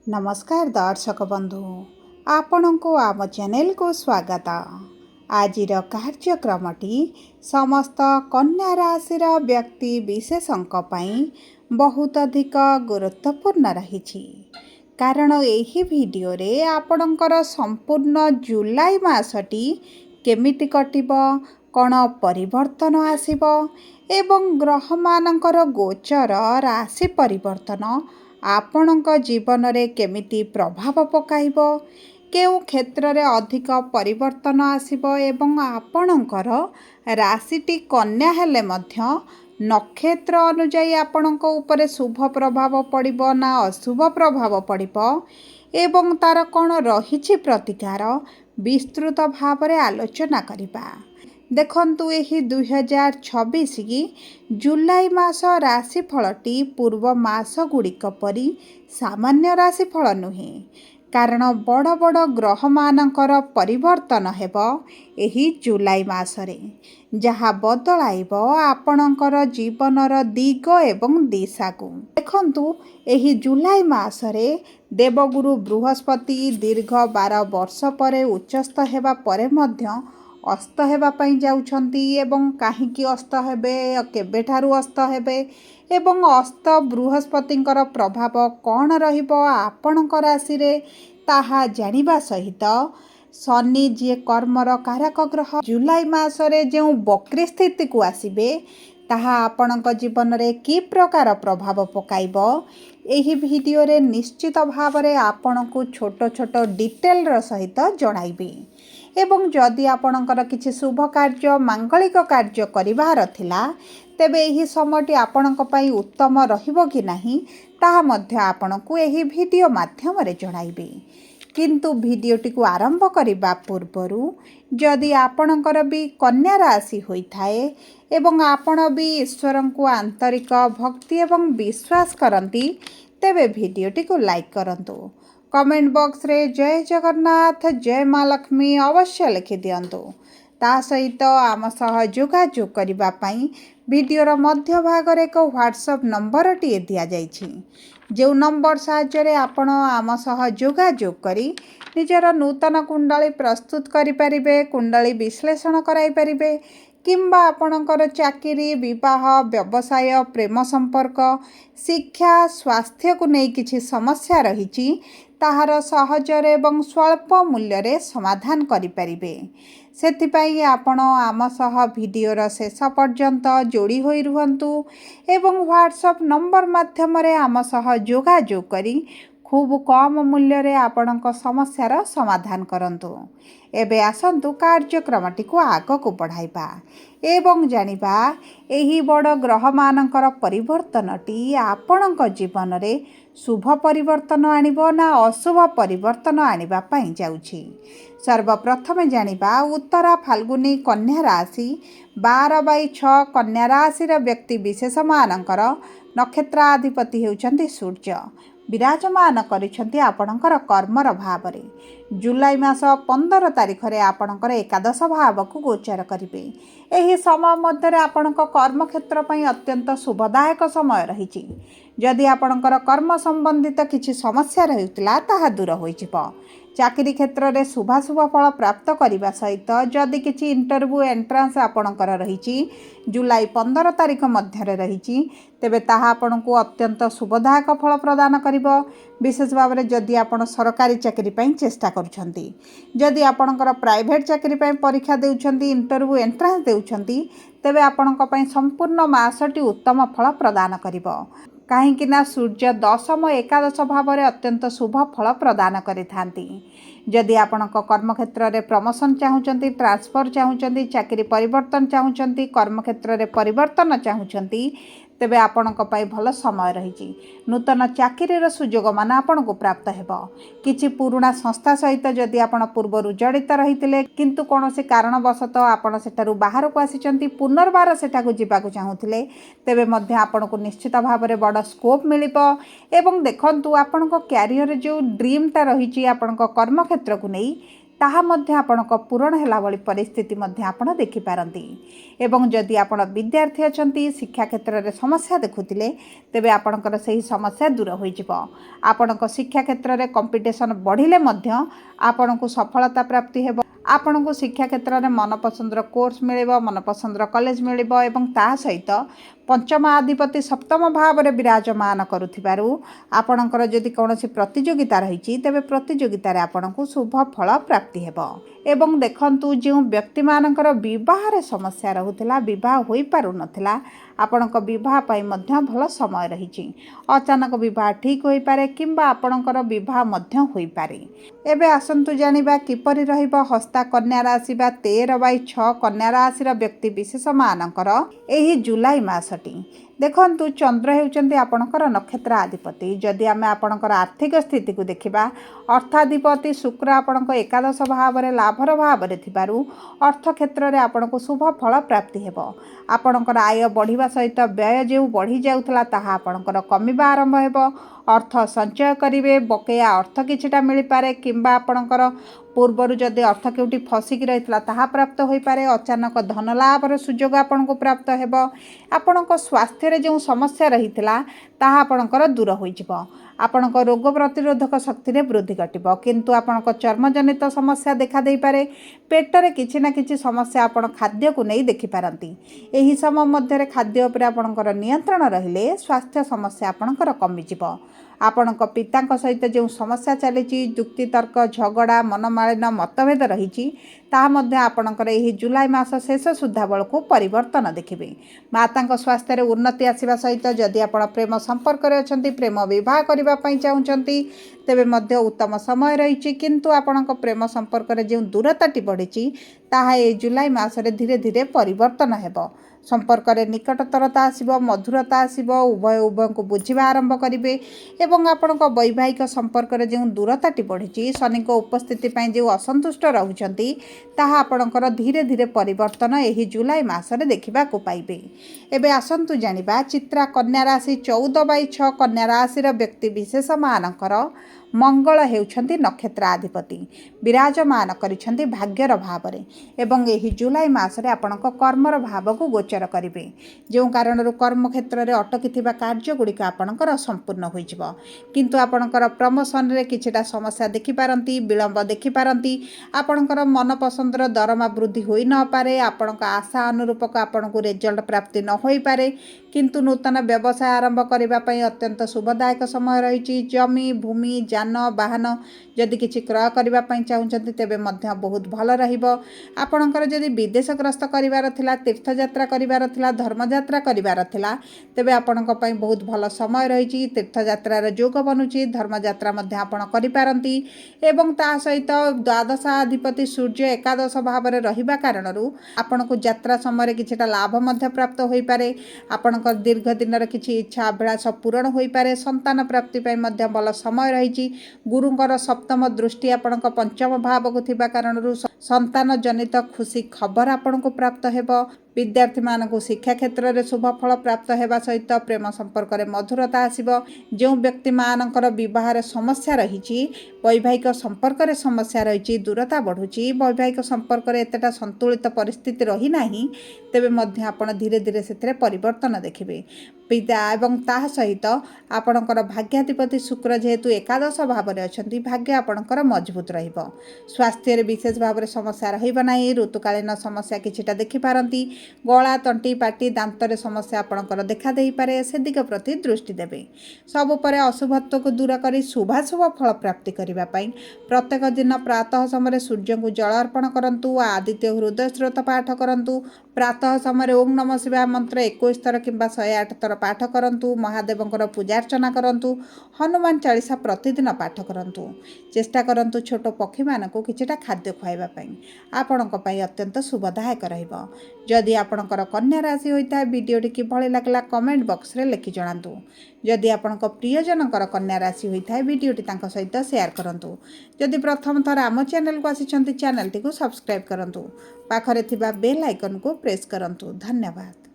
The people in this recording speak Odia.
नमस्कार दर्शक बंधु आपण को आम चैनल को स्वागत। आज कार्यक्रमटी समस्त कन्या राशि व्यक्ति विशेषों बहुत अधिक गुरुत्वपूर्ण रही कारण यही वीडियो रे आपणकर संपूर्ण जुलाई मासटी केमिति कटिबो कौन परिवर्तन आसीबो एवं ग्रह मानकर गोचर राशि परिवर्तन आपणक जीवन रे केमिति प्रभाव पकाइबो केउ क्षेत्र रे अधिक परिवर्तन आसीबो एवं आपणकर राशिटी कन्या हेले मध्य नक्षत्र अनुजाई आपणक उपरे शुभ प्रभाव पड़िबो ना अशुभ प्रभाव पड़िबो एवं तार कौन रहिछि प्रतिकार विस्तृत भाव रे आलोचना करिबा। देखंतु एही 2026 की जुलाई मास राशिफलटी पूर्व मास गुड़िक परी सामान्य राशिफल नुहे कारण बड़ बड़ ग्रह मानकर परिवर्तन हेब एही जुलाई मासरे जहा बदलाइब आपणकर जीवनर दिग एवं दिशा को। देखंतु एही जुलाई मासरे देवगुरु बृहस्पति दीर्घ 12 वर्ष परे उच्चस्थ हेबा परे मध्य अस्त हेबा पई जाउछंती एवं काहीकि अस्त हेबे केबेठारु अस्त हेबे एवं अस्त बृहस्पतिंकर प्रभाव कौन रहिबो आपणक राशि रे ताहा जानिबा सहित शनि जे कर्मर कारक ग्रह जुलाई मासरे जो वक्री स्थिति को आसीबे ताहा आपणक जीवन रे की प्रकार प्रभाव पकाइबो एही वीडियो रे निश्चित भाव रे आपणको छोट छोट डिटेल र सहित जणाइबी एवं जदि आपणकर किछि शुभ कार्य मांगलिक कार्य करिवार थिला तेबे एही समयटी आपणक पई उत्तम रहिबो कि नाही ताहा मध्य आपणको एही वीडियो माध्यम रे जणाइबी। किंतु वीडियोटी को आरंभ करिबा पूर्वरु जदि आपणकर भी कन्या राशि होई थाए एवं आपण भी ईश्वर को आंतरिक भक्ति एवं विश्वास करंती तेबे वीडियोटी को लाइक करंतु कमेंट बॉक्स रे जय जगन्नाथ जय माँ लक्ष्मी अवश्य लिखि दियंतु ता सहित आम सह जोगाजोग करिबा पई वीडियोर मध्य भाग रे एक व्हाट्सएप नंबर टी दिया जाइछि जो नंबर साहाय्य आपण आम सह जोगाजोग करी निजर नूतन कुंडली प्रस्तुत करि परिबे कुंडली विश्लेषण कराई परिबे किंबा आपणकर चाकरी विवाह व्यवसाय प्रेम संपर्क शिक्षा स्वास्थ्य को नहीं किछि समस्या रहिछि ताहार सहजरे एवं स्वल्प मूल्य रे समाधान करि परिबे सेथिपाई आपण आम सह वीडियोर शेष पर्यंत जोड़ी होई रुहंतु एवं व्हाट्सएप नंबर माध्यम रे आम सह जोगाजोग करी खूब कम मूल्य रे आपणक समस्यार समाधान करंतु। एबे आसंतु कार्यक्रमटी को आग को बढ़ाइबा एवं जानिबा एही बड़ ग्रह मानकर परिवर्तनटी आपणक जीवन रे शुभ परिवर्तन आनिबो ना अशुभ परिवर्तन आनिबा पई जाउछि। सर्वप्रथम जानिबा उत्तरा फाल्गुनी कन्या राशि 12/6 कन्या राशि व्यक्ति विशेष मानकर नक्षत्राधिपति हेउचंती सूर्य विराजमान करिछंती आपणकर कर्मर भाव रे जुलाई मास 15 तारिख रे आपणकर एकादश भाव को गोचर करिवे एही समय मध्य आपणक कर्म क्षेत्र पई अत्यंत शुभदायक समय रहिछि जदि आपणकर कर्म संबंधित किछि समस्या रहितला ताहा दूर होइजिबो चाकरी क्षेत्र रे शुभाशुभ फल प्राप्त करने सहित जदि किछि इंटरव्यू एंट्रांस आपणकर रहिछि जुलाई 15 तारिख मध्य रहिछि तेबे ताहा आपणको अत्यंत शुभदायक फल प्रदान करिबो विशेष भाव में जदि आपण सरकारी चाकरी पई चेष्टा करूछंती जदि आपणकर प्राइवेट चाकरी पई परीक्षा देउछंती इंटरव्यू एंट्रांस देउछंती तेबे आपणक पई संपूर्ण मासटी उत्तम फल प्रदान करिबो कहीं सूर्य दशम एकादश भाव में अत्यंत शुभ फल प्रदान करिथांती जदि आपणक कर्मक्षेत्र रे प्रमोशन चाहूचंती ट्रांसफर चाहूचंती चाकरी परिवर्तन चाहूचंती कर्मक्षेत्र रे परिवर्तन चाहूचंती तेबे आपणक पई भल समय रहिछि नूतन चाकरीर सुजोग मान आपणको प्राप्त हेबो किछि पुराना संस्था सहित जदि आपण पूर्वरु जड़ित रहितिले किंतु कोनोसी कारणवशत आपण सेठारु बाहर को आसीचंती पुनर्बार सेठाकु जिबाकु चाहूथिले तेबे मध्य आपणको निश्चित भाव में बड़ स्कोप मिलिबो एवं देखंतु आपणको कैरियर जो ड्रीम ता रहिछि आपणको कर्मक्षेत्र को नहीं ତାହା ମଧ୍ୟ ଆପଣଙ୍କ ପୂରଣ ହେଲା ଭଳି ପରିସ୍ଥିତି ମଧ୍ୟ ଆପଣ ଦେଖିପାରନ୍ତି। ଏବଂ ଯଦି ଆପଣ ବିଦ୍ୟାର୍ଥୀ ଅଛନ୍ତି, ଶିକ୍ଷା କ୍ଷେତ୍ରରେ ସମସ୍ୟା ଦେଖୁଥିଲେ, ତେବେ ଆପଣଙ୍କର ସେହି ସମସ୍ୟା ଦୂର ହୋଇଯିବ। ଆପଣଙ୍କ ଶିକ୍ଷା କ୍ଷେତ୍ରରେ କମ୍ପିଟିସନ୍ ବଢ଼ିଲେ ମଧ୍ୟ ଆପଣଙ୍କୁ ସଫଳତା ପ୍ରାପ୍ତି ହେବ। ଆପଣଙ୍କୁ ଶିକ୍ଷା କ୍ଷେତ୍ରରେ ମନପସନ୍ଦର କୋର୍ସ ମିଳିବ, ମନପସନ୍ଦର କଲେଜ ମିଳିବ ଏବଂ ତା ସହିତ ପଞ୍ଚମ ଅଧିପତି ସପ୍ତମ ଭାବରେ ବିରାଜମାନ କରୁଥିବାରୁ ଆପଣଙ୍କର ଯଦି କୌଣସି ପ୍ରତିଯୋଗିତା ରହିଛି, ତେବେ ପ୍ରତିଯୋଗିତାରେ ଆପଣଙ୍କୁ ଶୁଭ ଫଳ ପ୍ରାପ୍ତି ହେବ। ଏବଂ ଦେଖନ୍ତୁ, ଯେଉଁ ବ୍ୟକ୍ତିମାନଙ୍କର ବିବାହରେ ସମସ୍ୟା ରହୁଥିଲା, ବିବାହ ହୋଇପାରୁନଥିଲା, ଆପଣଙ୍କ ବିବାହ ପାଇଁ ମଧ୍ୟ ଭଲ ସମୟ ରହିଛି। ଅଚାନକ ବିବାହ ଠିକ୍ ହୋଇପାରେ କିମ୍ବା ଆପଣଙ୍କର ବିବାହ ମଧ୍ୟ ହୋଇପାରେ। ଏବେ ଆସନ୍ତୁ ଜାଣିବା କିପରି ରହିବ ହସ୍ତା କନ୍ୟା ରାଶି ବା 13/6 କନ୍ୟା ରାଶିର ବ୍ୟକ୍ତି ବିଶେଷମାନଙ୍କର ଏହି ଜୁଲାଇ ମାସଟି। ଦେଖନ୍ତୁ, ଚନ୍ଦ୍ର ହେଉଛନ୍ତି ଆପଣଙ୍କର ନକ୍ଷତ୍ର ଅଧିପତି। ଯଦି ଆମେ ଆପଣଙ୍କର ଆର୍ଥିକ ସ୍ଥିତିକୁ ଦେଖିବା, ଅର୍ଥାଧିପତି ଶୁକ୍ର ଆପଣଙ୍କ ଏକାଦଶ ଭାବରେ ଲାଭର ଭାବରେ ଥିବାରୁ ଅର୍ଥ କ୍ଷେତ୍ରରେ ଆପଣଙ୍କୁ ଶୁଭ ଫଳ ପ୍ରାପ୍ତି ହେବ। ଆପଣଙ୍କର ଆୟ ବଢ଼ିବା ସହିତ ବ୍ୟୟ ଯେଉଁ ବଢ଼ିଯାଉଥିଲା ତାହା ଆପଣଙ୍କର କମିବା ଆରମ୍ଭ ହେବ। ଅର୍ଥ ସଞ୍ଚୟ କରିବେ, ବକେୟା ଅର୍ଥ କିଛିଟା ମିଳିପାରେ କିମ୍ବା ଆପଣଙ୍କର ପୂର୍ବରୁ ଯଦି ଅର୍ଥ କେଉଁଠି ଫସିକି ରହିଥିଲା ତାହା ପ୍ରାପ୍ତ ହୋଇପାରେ। ଅଚାନକ ଧନ ଲାଭର ସୁଯୋଗ ଆପଣଙ୍କୁ ପ୍ରାପ୍ତ ହେବ। ଆପଣଙ୍କ ସ୍ୱାସ୍ଥ୍ୟରେ ଯେଉଁ ସମସ୍ୟା ରହିଥିଲା ତାହା ଆପଣଙ୍କର ଦୂର ହୋଇଯିବ। ଆପଣଙ୍କ ରୋଗ ପ୍ରତିରୋଧକ ଶକ୍ତିରେ ବୃଦ୍ଧି ଘଟିବ। କିନ୍ତୁ ଆପଣଙ୍କ ଚର୍ମଜନିତ ସମସ୍ୟା ଦେଖାଦେଇପାରେ। ପେଟରେ କିଛି ନା କିଛି ସମସ୍ୟା ଆପଣ ଖାଦ୍ୟକୁ ନେଇ ଦେଖିପାରନ୍ତି। ଏହି ସମୟ ମଧ୍ୟରେ ଖାଦ୍ୟ ଉପରେ ଆପଣଙ୍କର ନିୟନ୍ତ୍ରଣ ରହିଲେ ସ୍ୱାସ୍ଥ୍ୟ ସମସ୍ୟା ଆପଣଙ୍କର କମିଯିବ। ଆପଣଙ୍କ ପିତାଙ୍କ ସହିତ ଯେଉଁ ସମସ୍ୟା ଚାଲିଛି, ଯୁକ୍ତିତର୍କ, ଝଗଡ଼ା, ମନମାଳିନ, ମତଭେଦ ରହିଛି, ତାହା ମଧ୍ୟ ଆପଣଙ୍କର ଏହି ଜୁଲାଇ ମାସ ଶେଷ ସୁଦ୍ଧା ବେଳକୁ ପରିବର୍ତ୍ତନ ଦେଖିବେ। ମାତାଙ୍କ ସ୍ୱାସ୍ଥ୍ୟରେ ଉନ୍ନତି ଆସିବା ସହିତ ଯଦି ଆପଣ ପ୍ରେମ ସମ୍ପର୍କରେ ଅଛନ୍ତି, ପ୍ରେମ ବିବାହ କରିବା ପାଇଁ ଚାହୁଁଛନ୍ତି, ତେବେ ମଧ୍ୟ ଉତ୍ତମ ସମୟ ରହିଛି। କିନ୍ତୁ ଆପଣଙ୍କ ପ୍ରେମ ସମ୍ପର୍କରେ ଯେଉଁ ଦୂରତାଟି ବଢ଼ିଛି, ତାହା ଏହି ଜୁଲାଇ ମାସରେ ଧୀରେ ଧୀରେ ପରିବର୍ତ୍ତନ ହେବ। ସମ୍ପର୍କରେ ନିକଟତରତା ଆସିବ, ମଧୁରତା ଆସିବ, ଉଭୟ ଉଭୟଙ୍କୁ ବୁଝିବା ଆରମ୍ଭ କରିବେ ଏବଂ ଆପଣଙ୍କ ବୈବାହିକ ସମ୍ପର୍କରେ ଯେଉଁ ଦୂରତାଟି ବଢ଼ିଛି, ଶନିଙ୍କ ଉପସ୍ଥିତି ପାଇଁ ଯେଉଁ ଅସନ୍ତୁଷ୍ଟ ରହୁଛନ୍ତି, ତାହା ଆପଣଙ୍କର ଧୀରେ ଧୀରେ ପରିବର୍ତ୍ତନ ଏହି ଜୁଲାଇ ମାସରେ ଦେଖିବାକୁ ପାଇବେ। ଏବେ ଆସନ୍ତୁ ଜାଣିବା ଚିତ୍ରା କନ୍ୟା ରାଶି 14/6 କନ୍ୟା ରାଶିର ବ୍ୟକ୍ତି ବିଶେଷମାନଙ୍କର ମଙ୍ଗଳ ହେଉଛନ୍ତି ନକ୍ଷତ୍ର ଅଧିପତି, ବିରାଜମାନ କରିଛନ୍ତି ଭାଗ୍ୟର ଭାବରେ ଏବଂ ଏହି ଜୁଲାଇ ମାସରେ ଆପଣଙ୍କ କର୍ମର ଭାବକୁ ଗୋଚର କରିବେ। ଯେଉଁ କାରଣରୁ କର୍ମକ୍ଷେତ୍ରରେ ଅଟକିଥିବା କାର୍ଯ୍ୟଗୁଡ଼ିକ ଆପଣଙ୍କର ସମ୍ପୂର୍ଣ୍ଣ ହୋଇଯିବ। କିନ୍ତୁ ଆପଣଙ୍କର ପ୍ରମୋସନରେ କିଛିଟା ସମସ୍ୟା ଦେଖିପାରନ୍ତି, ବିଳମ୍ବ ଦେଖିପାରନ୍ତି। ଆପଣଙ୍କର ମନପସନ୍ଦର ଦରମା ବୃଦ୍ଧି ହୋଇନପାରେ। ଆପଣଙ୍କ ଆଶା ଅନୁରୂପକ ଆପଣଙ୍କୁ ରେଜଲ୍ଟ ପ୍ରାପ୍ତି ନ ହୋଇପାରେ। କିନ୍ତୁ ନୂତନ ବ୍ୟବସାୟ ଆରମ୍ଭ କରିବା ପାଇଁ ଅତ୍ୟନ୍ତ ଶୁଭଦାୟକ ସମୟ ରହିଛି। ଜମି, ଭୂମି, ଯାନ, ବାହନ ଯଦି କିଛି କ୍ରୟ କରିବା ପାଇଁ ଚାହୁଁଛନ୍ତି, ତେବେ ମଧ୍ୟ ବହୁତ ଭଲ ରହିବ। ଆପଣଙ୍କର ଯଦି ବିଦେଶ ଗ୍ରସ୍ତ କରିବାର ଥିଲା, ତୀର୍ଥଯାତ୍ରା କରିବାର ଥିଲା, ଧର୍ମଯାତ୍ରା କରିବାର ଥିଲା, ତେବେ ଆପଣଙ୍କ ପାଇଁ ବହୁତ ଭଲ ସମୟ ରହିଛି। ତୀର୍ଥଯାତ୍ରାର ଯୋଗ ବନୁଛି, ଧର୍ମଯାତ୍ରା ମଧ୍ୟ ଆପଣ କରିପାରନ୍ତି ଏବଂ ତା ସହିତ ଦ୍ୱାଦଶାଧିପତି ସୂର୍ଯ୍ୟ ଏକାଦଶ ଭାବରେ ରହିବା କାରଣରୁ ଆପଣଙ୍କୁ ଯାତ୍ରା ସମୟରେ କିଛିଟା ଲାଭ ମଧ୍ୟ ପ୍ରାପ୍ତ ହୋଇପାରେ। ଆପଣଙ୍କ ଦୀର୍ଘ ଦିନର କିଛି ଇଚ୍ଛା ଅଭିଳାଷ ପୂରଣ ହୋଇପାରେ। ସନ୍ତାନ ପ୍ରାପ୍ତି ପାଇଁ ମଧ୍ୟ ଭଲ ସମୟ ରହିଛି। ଗୁରୁଙ୍କର ସପ୍ତମ ଦୃଷ୍ଟି ଆପଣଙ୍କ ପଞ୍ଚମ ଭାବକୁ ଥିବା କାରଣରୁ ସନ୍ତାନ ଜନିତ ଖୁସି ଖବର ଆପଣଙ୍କୁ ପ୍ରାପ୍ତ ହେବ। ବିଦ୍ୟାର୍ଥୀମାନଙ୍କୁ ଶିକ୍ଷା କ୍ଷେତ୍ରରେ ଶୁଭ ଫଳ ପ୍ରାପ୍ତ ହେବା ସହିତ ପ୍ରେମ ସମ୍ପର୍କରେ ମଧୁରତା ଆସିବ। ଯେଉଁ ବ୍ୟକ୍ତିମାନଙ୍କର ବିବାହରେ ସମସ୍ୟା ରହିଛି, ବୈବାହିକ ସମ୍ପର୍କରେ ସମସ୍ୟା ରହିଛି, ଦୂରତା ବଢ଼ୁଛି, ବୈବାହିକ ସମ୍ପର୍କରେ ଏତେଟା ସନ୍ତୁଳିତ ପରିସ୍ଥିତି ରହିନାହିଁ, ତେବେ ମଧ୍ୟ ଆପଣ ଧୀରେ ଧୀରେ ସେଥିରେ ପରିବର୍ତ୍ତନ ଦେଖିବେ। ପିତା ଏବଂ ତାହା ସହିତ ଆପଣଙ୍କର ଭାଗ୍ୟାଧିପତି ଶୁକ୍ର ଯେହେତୁ ଏକାଦଶ ଭାବରେ ଅଛନ୍ତି, ଭାଗ୍ୟ ଆପଣଙ୍କର ମଜବୁତ ରହିବ। ସ୍ୱାସ୍ଥ୍ୟରେ ବିଶେଷ ଭାବରେ ସମସ୍ୟା ରହିବ ନାହିଁ। ଋତୁକାଳୀନ ସମସ୍ୟା କିଛିଟା ଦେଖିପାରନ୍ତି। ଗଳା, ତଣ୍ଟି, ପାଟି, ଦାନ୍ତରେ ସମସ୍ୟା ଆପଣଙ୍କର ଦେଖାଦେଇପାରେ। ସେଦିଗ ପ୍ରତି ଦୃଷ୍ଟି ଦେବେ। ସବୁ ପରେ ଅଶୁଭତ୍ୱକୁ ଦୂର କରି ଶୁଭାଶୁଭ ଫଳ ପ୍ରାପ୍ତି କରିବା ପାଇଁ ପ୍ରତ୍ୟେକ ଦିନ ପ୍ରାତଃ ସମୟରେ ସୂର୍ଯ୍ୟଙ୍କୁ ଜଳ ଅର୍ପଣ କରନ୍ତୁ। ଆଦିତ୍ୟ ହୃଦୟ ସ୍ରୋତ ପାଠ କରନ୍ତୁ। ପ୍ରାତଃ ସମୟରେ ଓಂ ନମଃ ଶିବାୟ ମନ୍ତ୍ର 21 ଥର କିମ୍ବା 108 ଥର ପାଠ କରନ୍ତୁ। ମହାଦେବଙ୍କର ପୂଜାର୍ଚ୍ଚନା କରନ୍ତୁ। ହନୁମାନ ଚାଳିଶା ପ୍ରତିଦିନ ପାଠ କରନ୍ତୁ। ଚେଷ୍ଟା କରନ୍ତୁ ଛୋଟ ପକ୍ଷୀମାନଙ୍କୁ କିଛିଟା ଖାଦ୍ୟ ଖୁଆଇବା ପାଇଁ। ଆପଣଙ୍କ ପାଇଁ ଅତ୍ୟନ୍ତ ଶୁଭଦାୟକ ରହିବ। ଯଦି ଆପଣଙ୍କର କନ୍ୟା ରାଶି ହୋଇଥାଏ, ଭିଡ଼ିଓଟି କିଭଳି ଲାଗିଲା କମେଣ୍ଟ ବକ୍ସରେ ଲେଖି ଜଣାନ୍ତୁ। ଯଦି ଆପଣଙ୍କ ପ୍ରିୟଜନଙ୍କର କନ୍ୟା ରାଶି ହୋଇଥାଏ, ଭିଡ଼ିଓଟି ତାଙ୍କ ସହିତ ସେୟାର କରନ୍ତୁ। ଯଦି ପ୍ରଥମ ଥର ଆମ ଚ୍ୟାନେଲକୁ ଆସିଛନ୍ତି, ଚ୍ୟାନେଲଟିକୁ ସବସ୍କ୍ରାଇବ୍ କରନ୍ତୁ। ପାଖରେ ଥିବା ବେଲ୍ ଆଇକନକୁ ପ୍ରେସ୍ କରନ୍ତୁ। ଧନ୍ୟବାଦ।